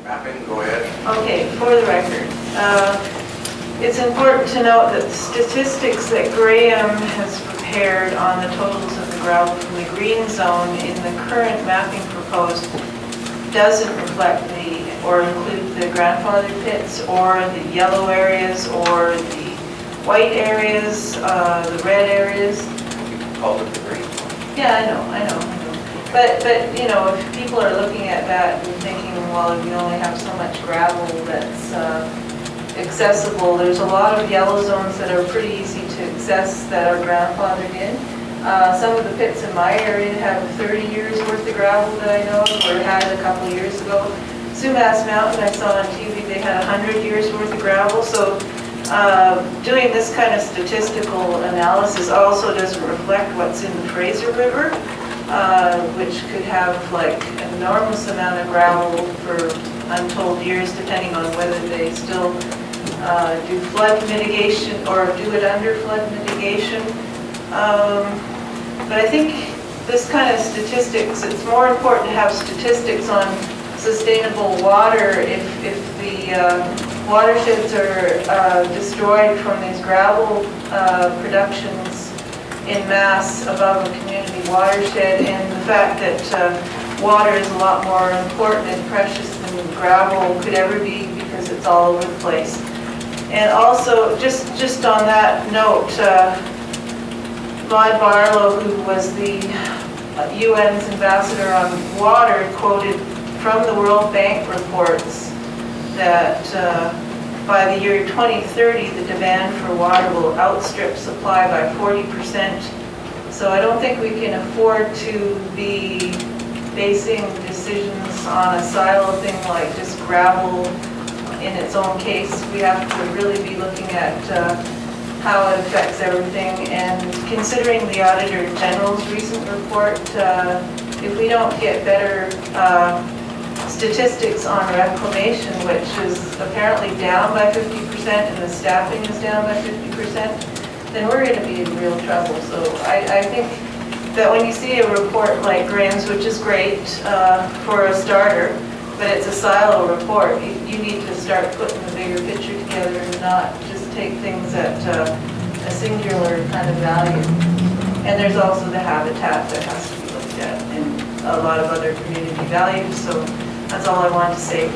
Mapping, go ahead. Okay, for the record, it's important to note that the statistics that Graham has prepared on the totals of the gravel from the green zone in the current mapping proposed doesn't reflect or include the grandfathered pits or the yellow areas or the white areas, the red areas. Called it the green. Yeah, I know. But you know, if people are looking at that and thinking, well, we only have so much gravel that's accessible, there's a lot of yellow zones that are pretty easy to access that are grandfathered in. Some of the pits in my area have 30 years worth of gravel that I know of, or had a couple of years ago. Sumas Mountain, I saw on TV, they had 100 years worth of gravel. So doing this kind of statistical analysis also doesn't reflect what's in the Fraser River, which could have like an enormous amount of gravel for untold years, depending on whether they still do flood mitigation or do it under flood mitigation. But I think this kind of statistics, it's more important to have statistics on sustainable water if the watersheds are destroyed from these gravel productions in mass above a community watershed, and the fact that water is a lot more important and precious than gravel could ever be because it's all over the place. And also, just on that note, Maud Barlow, who was the UN's ambassador on water, quoted from the World Bank reports that by the year 2030, the demand for water will outstrip supply by 40%. So I don't think we can afford to be basing decisions on a silo thing like just gravel in its own case. We have to really be looking at how it affects everything, and considering the Auditor General's recent report, if we don't get better statistics on reclamation, which is apparently down by 50% and the staffing is down by 50%, then we're going to be in real trouble. So I think that when you see a report like Graham's, which is great for a starter, but it's a silo report, you need to start putting the bigger picture together and not just take things at a singular kind of value. And there's also the habitat that has to be looked at and a lot of other community values. So that's all I wanted to say.